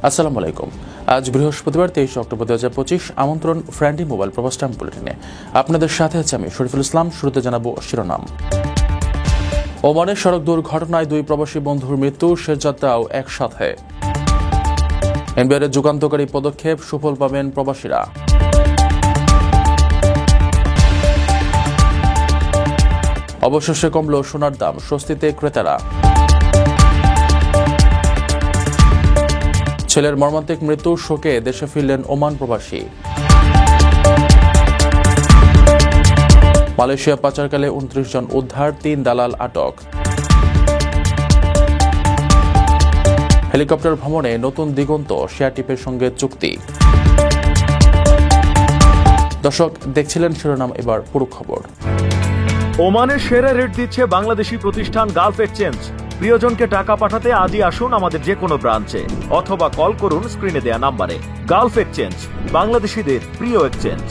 আসসালামু আলাইকুম। আজ বৃহস্পতিবার 23 অক্টোবর 2025। আমন্ত্রণ ফ্রেন্ডলি মোবাইল প্রবাস টাইম বুলেটিনে। আপনাদের সাথে আছে আমি শরীফুল ইসলাম। শুরুতে জানাবো শিরোনাম। ওমানের সড়ক দুর্ঘটনায় 2 প্রবাসী বন্ধুর মৃত্যু, শেষ যাত্রাও একসাথে। এনবিআরের যুগান্তকারী পদক্ষেপ, সুফল পাবেন প্রবাসীরা। অবশেষে কমল সোনার দাম, স্বস্তিতে ক্রেতারা। ছেলের মর্মান্তিক মৃত্যু, শোকে দেশে ফিরলেন ওমান প্রবাসী। মালয়েশিয়া পাচারকালে 29 জন উদ্ধার, 3 দালাল আটক। হেলিকপ্টার ভ্রমণে নতুন দিগন্ত, শেয়ারটিপের সঙ্গে চুক্তি। দর্শক দেখছিলেন শিরোনাম, এবার পুরো খবর। ওমানের সেরা রেট দিচ্ছে বাংলাদেশি প্রতিষ্ঠান গালফ এক্সচেঞ্জ। প্রিয়জনকে টাকা পাঠাতে আজই আসুন আমাদের যে কোনো ব্রাঞ্চে অথবা কল করুন স্ক্রিনে দেয়া নাম্বারে। গালফ এক্সচেঞ্জ, বাংলাদেশিদের প্রিয় এক্সচেঞ্জ।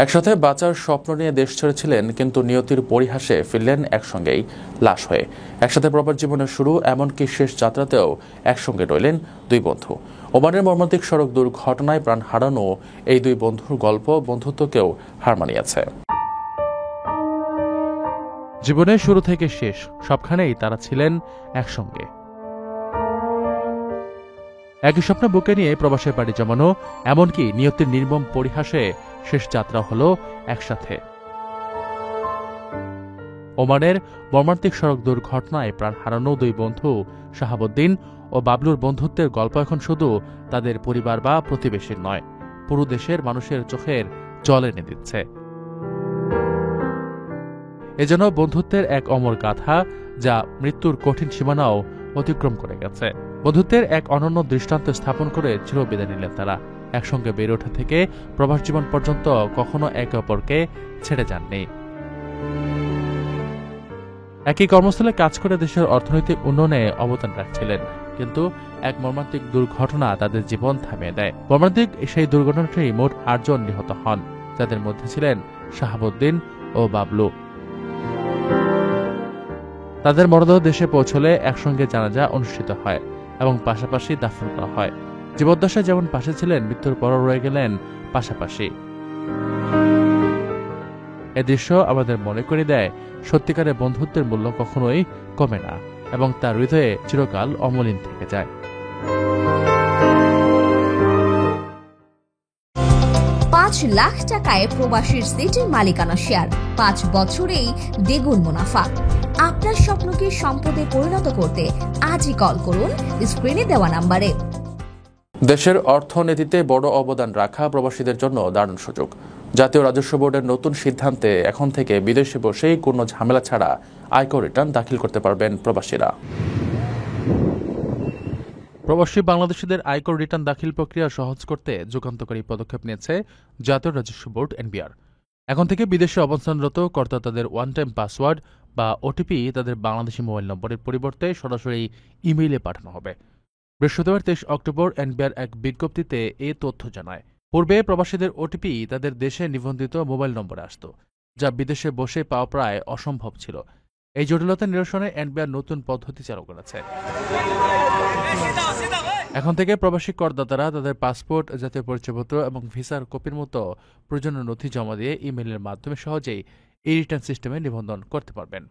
একসাথে বাঁচার স্বপ্ন নিয়ে দেশ ছেড়েছিলেন, কিন্তু নিয়তির পরিহাসে ফিরলেন একসঙ্গেই লাশ হয়ে। একসাথে প্রবাস জীবনের শুরু, এমনকি শেষ যাত্রাতেও একসঙ্গে রইলেন 2 বন্ধু। ওমানের মর্মান্তিক সড়ক দুর্ঘটনায় প্রাণ হারানো এই 2 বন্ধুর গল্প বন্ধুত্বকেও হার মানিয়েছে। জীবনের শুরু থেকে শেষ সবখানেই তারা ছিলেন একসঙ্গে। একই স্বপ্ন বুকে নিয়ে প্রবাসে পাড়ি জমানো, এমনকি নিয়তির নির্মম পরিহাসে শেষ যাত্রা হলো একসাথে। ওমানের মর্মান্তিক সড়ক দুর্ঘটনায় প্রাণ হারানো 2 বন্ধু শাহাবুদ্দিন ও বাবলুর বন্ধুত্বের গল্প এখন শুধু তাদের পরিবার বা প্রতিবেশীর নয়, পুরো দেশের মানুষের চোখের জল এনে দিচ্ছে। এজন্য বন্ধুত্বের এক অমর গাথা, যা মৃত্যুর কঠিন সীমানাও অতিক্রম করে গেছে। বন্ধুত্বের এক অনন্য দৃষ্টান্ত স্থাপন করে চিরবিদায় নিলেন তারা। একসঙ্গে বেড়ে ওঠা থেকে প্রবাস জীবন পর্যন্ত কখনো একে অপরকে ছেড়ে যাননি। একই কর্মস্থলে কাজ করে দেশের অর্থনৈতিক উন্নয়নে অবদান রাখছিলেন, কিন্তু এক মর্মান্তিক দুর্ঘটনা তাদের জীবন থামিয়ে দেয়। মর্মান্তিক সেই দুর্ঘটনাটি মোট 8 জন নিহত হন, যাদের মধ্যে ছিলেন শাহাবুদ্দিন ও বাবলু। তাদের মরদেহ দেশে পৌঁছলে একসঙ্গে জানাজা অনুষ্ঠিত হয় এবং পাশাপাশি দাফন করা হয়। জীবদ্দশায় যেমন পাশে ছিলেন, মৃত্যুর পরও রয়ে গেলেন পাশাপাশি। এ দৃশ্য আমাদের মনে করে দেয়, সত্যিকারের বন্ধুত্বের মূল্য কখনোই কমে না এবং তার হৃদয়ে চিরকাল অমলিন থেকে যায়। লাখ টাকায় প্রবাসীর সিটির মালিকানা শেয়ার, 5 বছরেই দ্বিগুণ মুনাফা। আপনার স্বপ্নকে সম্পদে পরিণত করতে আজই কল করুন স্ক্রিনে দেওয়া নাম্বারে। দেশের অর্থনীতিতে বড় অবদান রাখা প্রবাসীদের জন্য দারুণ সুযোগ। জাতীয় রাজস্ব বোর্ডের নতুন সিদ্ধান্তে এখন থেকে বিদেশে বসেই কোনো ঝামেলা ছাড়া আয়কর রিটার্ন দাখিল করতে পারবেন প্রবাসীরা। প্রবাসী বাংলাদেশিদের আয়কর রিটার্ন দাখিল প্রক্রিয়া সহজ করতে যুগান্তকারী পদক্ষেপ নিয়েছে জাতীয় রাজস্ব বোর্ড এনবিআর। এখন থেকে বিদেশে অবস্থানরত কর্তা তাদের ওয়ান টাইম পাসওয়ার্ড বা ওটিপি তাদের বাংলাদেশি মোবাইল নম্বরের পরিবর্তে সরাসরি ইমেইলে পাঠানো হবে। বৃহস্পতিবার 23 অক্টোবর এনবিআর এক বিজ্ঞপ্তিতে এ তথ্য জানায়। পূর্বে প্রবাসীদের ওটিপি তাদের দেশে নিবন্ধিত মোবাইল নম্বরে আসত, যা বিদেশে বসে পাওয়া প্রায় অসম্ভব ছিল। এই জটিলতা নিরসনে এনবিআর নতুন পদ্ধতি চালু করেছে। এখন থেকে প্রবাসী করদাতারা তাদের পাসপোর্ট, জাতীয় পরিচয়পত্র এবং ভিসার কপির মতো প্রয়োজনীয় নথি জমা দিয়ে ইমেইলের মাধ্যমে সহজেই এই রিটার্ন সিস্টেমে নিবন্ধন করতে পারবেন।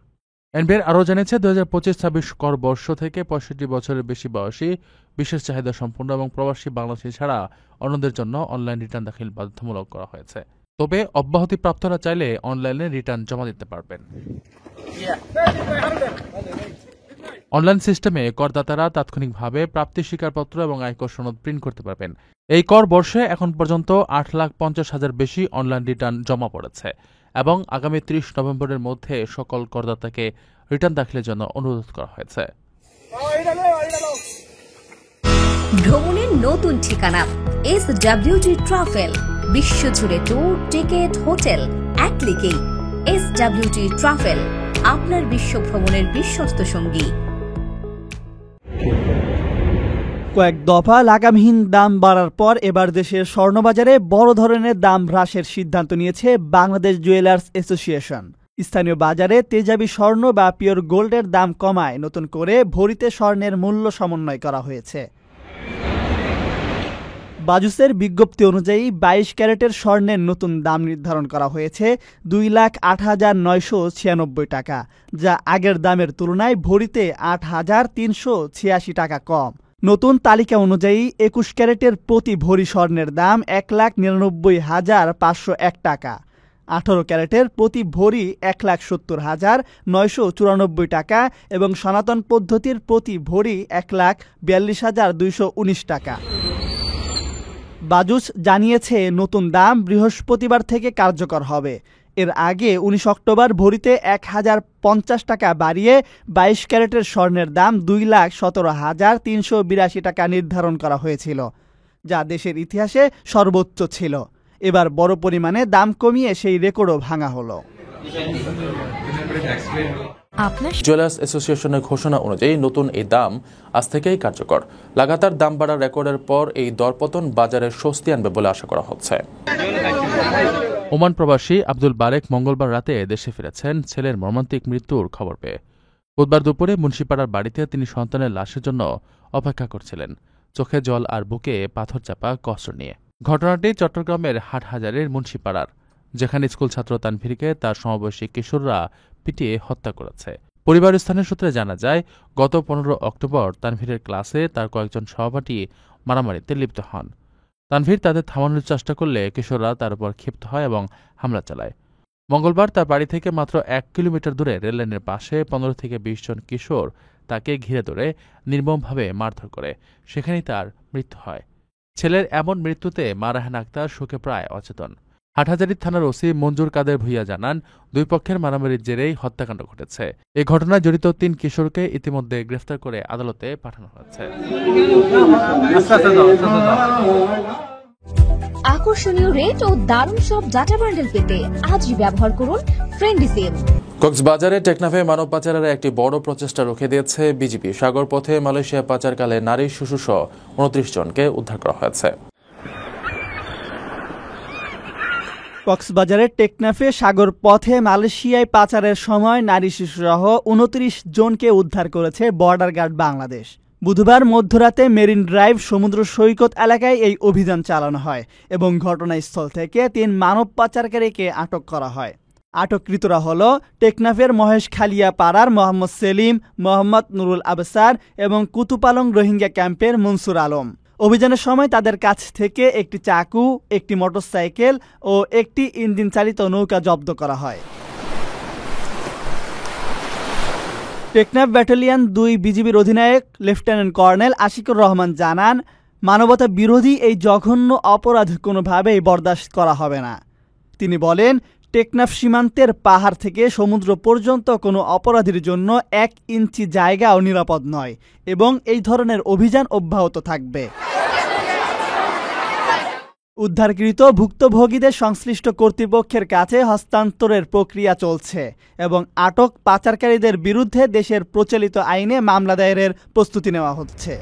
এনবিআর আরও জানিয়েছে, 2025-26 কর বর্ষ থেকে 65 বছরের বেশি বয়সী, বিশেষ চাহিদা সম্পন্ন এবং প্রবাসী বাংলাদেশি ছাড়া অন্যদের জন্য অনলাইন রিটার্ন দাখিল বাধ্যতামূলক করা হয়েছে। তবে অব্যাহতিপ্রাপ্তরা চাইলে অনলাইনে রিটার্ন জমা দিতে পারবেন। অনলাইন সিস্টেমে করদাতারা তাৎক্ষণিকভাবে প্রাপ্তি স্বীকারপত্র এবং আয়কর সনদ প্রিন্ট করতে পারবেন। এই কর বর্ষে এখন পর্যন্ত 8,50,000 বেশি অনলাইন রিটার্ন জমা পড়েছে এবং আগামী 30 নভেম্বরের মধ্যে সকল করদাতাকে রিটার্ন দাখিলের জন্য অনুরোধ করা হয়েছে। ভ্রমণের নতুন ঠিকানা SWG ট্রাভেল। বিশ্বজুড়ে ট্যুর, টিকেট, হোটেল এক ক্লিকেই। SWG ট্রাভেল, আপনার বিশ্ব ভ্রমণের বিশ্বস্ত সঙ্গী। কয়েক দফা লাগামহীন দাম বাড়ার পর এবার দেশের স্বর্ণবাজারে বড় ধরনের দাম হ্রাসের সিদ্ধান্ত নিয়েছে বাংলাদেশ জুয়েলার্স অ্যাসোসিয়েশন। স্থানীয় বাজারে তেজাবি স্বর্ণ বা পিওর গোল্ডের দাম কমায় নতুন করে ভরিতে স্বর্ণের মূল্য সমন্বয় করা হয়েছে। বাজুসের বিজ্ঞপ্তি অনুযায়ী 22 ক্যারেটের স্বর্ণের নতুন দাম নির্ধারণ করা হয়েছে 2,08,996 টাকা, যা আগের দামের তুলনায় ভরিতে 8,386 টাকা কম। নতুন তালিকা অনুযায়ী 21 ক্যারেটের প্রতি ভরি স্বর্ণের দাম 1,99,501 টাকা, 18 ক্যারেটের প্রতি ভরি 1,70,994 টাকা এবং সনাতন পদ্ধতির প্রতি ভরি 1,42,219 টাকা। বাজুস জানিয়েছে নতুন দাম বৃহস্পতিবার থেকে কার্যকর হবে। এর আগে 19 অক্টোবর ভরিতে 1,050 টাকা বাড়িয়ে 22 ক্যারেটের স্বর্ণের দাম 2,17,382 টাকা নির্ধারণ করা হয়েছিল, যা দেশের ইতিহাসে সর্বোচ্চ ছিল। এবার বড় পরিমাণে দাম কমিয়ে সেই রেকর্ডও ভাঙা হলো। জুয়েলার্স অ্যাসোসিয়েশনের ঘোষণা অনুযায়ী নতুন এই দাম আজ থেকেই কার্যকর। লাগাতার দাম বাড়ার রেকর্ডের পর এই দরপতন বাজারে স্বস্তি আনবে বলে আশা করা হচ্ছে। ওমান প্রবাসী আব্দুল বারেক মঙ্গলবার রাতে দেশে ফিরেছেন ছেলের মর্মান্তিক মৃত্যুর খবর পেয়ে। বুধবার দুপুরে মুন্সিপাড়ার বাড়িতে তিনি সন্তানের লাশের জন্য অপেক্ষা করছিলেন, চোখে জল আর বুকে পাথর চাপা কষ্ট নিয়ে। ঘটনাটি চট্টগ্রামের হাটহাজারীর মুন্সিপাড়ার, যেখানে স্কুল ছাত্র তানভীরকে তার সমবয়সী কিশোররা পিটিয়ে হত্যা করেছে। পরিবার স্থানীয় সূত্রে জানা যায়, গত 15 অক্টোবর তানভীরের ক্লাসে তার কয়েকজন সহপাঠী মারামারিতে লিপ্ত হন। তানভীর তাদের থামানোর চেষ্টা করলে কিশোররা তার উপর ক্ষিপ্ত হয় এবং হামলা চালায়। মঙ্গলবার তার বাড়ি থেকে মাত্র 1 কিলোমিটার দূরে রেললাইনের পাশে 15 থেকে 20 জন কিশোর তাকে ঘিরে ধরে নির্মমভাবে মারধর করে, সেখানেই তার মৃত্যু হয়। ছেলের এমন মৃত্যুতে মা রাহান আক্তার শোকে প্রায় অচেতন। হাটহাজারী থানার ওসি মঞ্জুর কাদের ভূঁইয়া জানান, দুই পক্ষের মারামারির জেরেই হত্যাকাণ্ড ঘটেছে। এই ঘটনায় জড়িত 3 কিশোরকে ইতিমধ্যে গ্রেফতার করে আদালতে পাঠানো হয়েছে। আকর্ষণীয় রেট ও দারুণ সব ডাটা বান্ডেল পেতে আজই ব্যবহার করুন ফ্রেন্ডলি সিম। কক্সবাজারে টেকনাফে মানব পাচারের একটি বড় প্রচেষ্টা রুখে দিয়েছে বিজিবি। সাগর পথে মালয়েশিয়া পাচারকালে নারী শিশুসহ 29 জনকে উদ্ধার করা হয়েছে। কক্সবাজারের টেকনাফে সাগর পথে মালয়েশিয়ায় পাচারের সময় নারী শিশুসহ 29 জনকে উদ্ধার করেছে বর্ডার গার্ড বাংলাদেশ। বুধবার মধ্যরাতে মেরিন ড্রাইভ সমুদ্র সৈকত এলাকায় এই অভিযান চালানো হয় এবং ঘটনাস্থল থেকে 3 মানব পাচারকারীকে আটক করা হয়। আটককৃতরা হল টেকনাফের মহেশখালিয়া পাড়ার মোহাম্মদ সেলিম, মোহাম্মদ নুরুল আবসার এবং কুতুপালং রোহিঙ্গা ক্যাম্পের মনসুর আলম। অভিযানের সময় তাদের কাছ থেকে একটি চাকু, একটি মোটরসাইকেল ও একটি ইঞ্জিন চালিত নৌকা জব্দ করা হয়। টেকনাফ ব্যাটালিয়ন 2 বিজিবির অধিনায়ক লেফটেন্যান্ট কর্নেল আশিকুর রহমান জানান, মানবতা বিরোধী এই জঘন্য অপরাধ কোনোভাবেই বরদাস্ত করা হবে না। তিনি বলেন, টেকনাফ সীমান্তের পাহাড় থেকে সমুদ্র পর্যন্ত কোনো অপরাধীর জন্য 1 ইঞ্চি জায়গাও নিরাপদ নয় এবং এই ধরনের অভিযান অব্যাহত থাকবে। উদ্ধারকৃত ভুক্তভোগীদের সংশ্লিষ্ট কর্তৃপক্ষের কাছে হস্তান্তরের প্রক্রিয়া চলছে এবং আটক পাচারকারীদের বিরুদ্ধে দেশের প্রচলিত আইনে মামলা দায়েরের প্রস্তুতি নেওয়া হচ্ছে।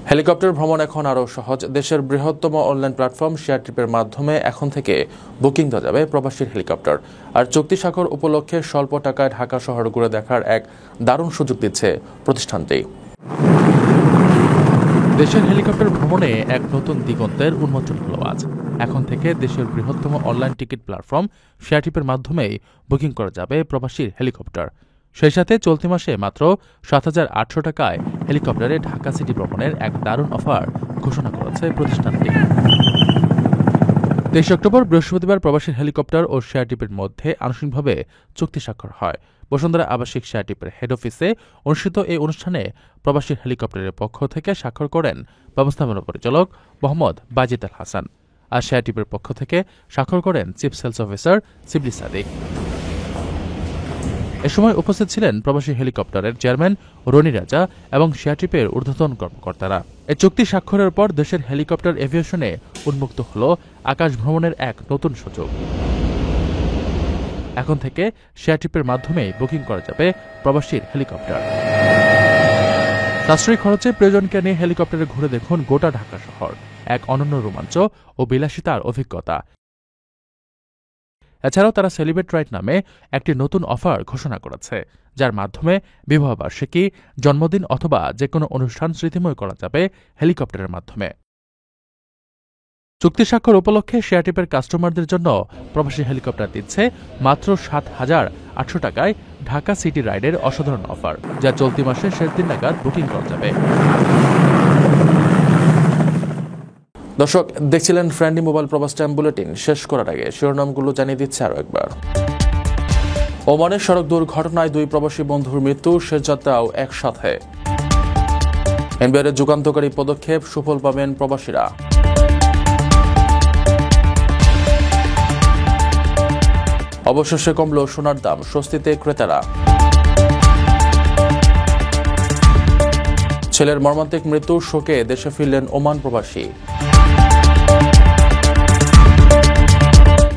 হেলিকপ্টার ভ্রমণ এখন আরও সহজ। দেশের বৃহত্তম অনলাইন প্ল্যাটফর্ম শেয়ার ট্রিপের মাধ্যমে এখন থেকে বুকিং দেওয়া যাবে প্রবাসীর হেলিকপ্টার। আর চুক্তি স্বাক্ষর উপলক্ষে স্বল্প টাকায় ঢাকা শহর ঘুরে দেখার এক দারুণ সুযোগ দিচ্ছে প্রতিষ্ঠানটি। দেশের হেলিকপ্টার ভ্রমণে এক নতুন দিগন্তের উন্মোচন হল আজ। এখন থেকে দেশের বৃহত্তম অনলাইন টিকিট প্ল্যাটফর্ম শেয়ার ট্রিপের মাধ্যমেই বুকিং করা যাবে প্রবাসীর হেলিকপ্টার। সেই সাথে চলতি মাসে মাত্র 7,800 টাকায় হেলিকপ্টারে ঢাকা সিটি ভ্রমণের এক দারুণ অফার ঘোষণা করেছে প্রতিষ্ঠানটি। 23 অক্টোবর বৃহস্পতিবার প্রবাসীর হেলিকপ্টার ও শেয়ার ট্রিপের মধ্যে আনুষ্ঠানিকভাবে চুক্তি স্বাক্ষর হয়। বসুন্ধরা আবাসিক শেয়ার ট্রিপের হেড অফিসে অনুষ্ঠিত এই অনুষ্ঠানে প্রবাসীর হেলিকপ্টারের পক্ষ থেকে স্বাক্ষর করেন ব্যবস্থাপনা পরিচালক মোহাম্মদ বাজিদ আল হাসান, আর শেয়ার ট্রিপের পক্ষ থেকে স্বাক্ষর করেন চিফ সেলস অফিসার শিবলি সাদিক। এ সময় উপস্থিত ছিলেন প্রবাসী হেলিকপ্টারের চেয়ারম্যান রনি রাজা এবং শেয়ার ট্রিপের ঊর্ধ্বতন কর্মকর্তারা। এই চুক্তি স্বাক্ষরের পর দেশের হেলিকপ্টার এভিয়েশনে উন্মুক্ত হল আকাশ ভ্রমণের এক নতুন সুযোগ। এখন থেকে শেয়ার ট্রিপের মাধ্যমে বুকিং করা যাবে প্রবাসীর হেলিকপ্টার। সাশ্রয়ী খরচে প্রয়োজনকে নিয়ে হেলিকপ্টারে ঘুরে দেখুন গোটা ঢাকা শহর, এক অনন্য রোমাঞ্চ ও বিলাসিতার অভিজ্ঞতা। এছাড়াও তারা সেলিব্রেট রাইট নামে একটি নতুন অফার ঘোষণা করেছে, যার মাধ্যমে বিবাহবার্ষিকী, জন্মদিন অথবা যে কোনো অনুষ্ঠান স্মৃতিময় করা যাবে হেলিকপ্টারের মাধ্যমে। চুক্তি স্বাক্ষর উপলক্ষে শেয়ারটিপের কাস্টমারদের জন্য প্রবাসী হেলিকপ্টার দিচ্ছে মাত্র ৭,৮০০ টাকায় ঢাকা সিটি রাইডের অসাধারণ অফার, যা চলতি মাসের শেষ দিন নাগাদ বুকিং করা যাবে। দর্শক, দেখছিলেন ফ্রেন্ডলি মোবাইল প্রবাস টাইম বুলেটিন। শেষ করার আগে শিরোনামগুলো জানিয়ে দিচ্ছে আরও একবার। ওমানের সড়ক দুর্ঘটনায় 2 প্রবাসী বন্ধুর মৃত্যু, শেষ যাত্রাও একসাথে। এনবিআরের যুগান্তকারী পদক্ষেপ, সুফল পাবেন প্রবাসীরা। অবশেষে কমল সোনার দাম, স্বস্তিতে ক্রেতারা। ছেলের মর্মান্তিক মৃত্যু, শোকে দেশে ফিরলেন ওমান প্রবাসী।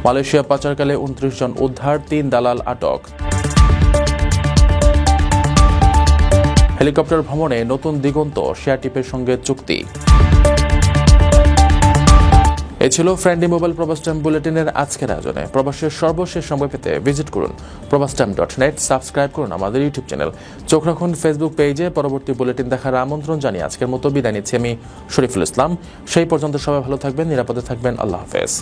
মালয়েশিয়া পাচারকালে 29 জন উদ্ধার, 3 দালাল আটক। হেলিকপ্টার ভ্রমণে নতুন দিগন্ত, শেয়ারটিপের সঙ্গে চুক্তি। এ ছিল ফ্রেন্ডলি মোবাইল প্রবাস টাইম বুলেটিনের আজকের আয়োজনে। প্রবাসের সর্বশেষ সময় পেতে ভিজিট করুন probastimes.net, সাবস্ক্রাইব করুন আমাদের ইউটিউব চ্যানেল, চোখ রাখুন ফেসবুক পেজে। পরবর্তী বুলেটিন দেখার আমন্ত্রণ জানিয়ে আজকের মতো বিদায় নিচ্ছি আমি শরীফুল ইসলাম। সেই পর্যন্ত সবাই ভালো থাকবেন, নিরাপদে থাকবেন। আল্লাহ হাফেজ।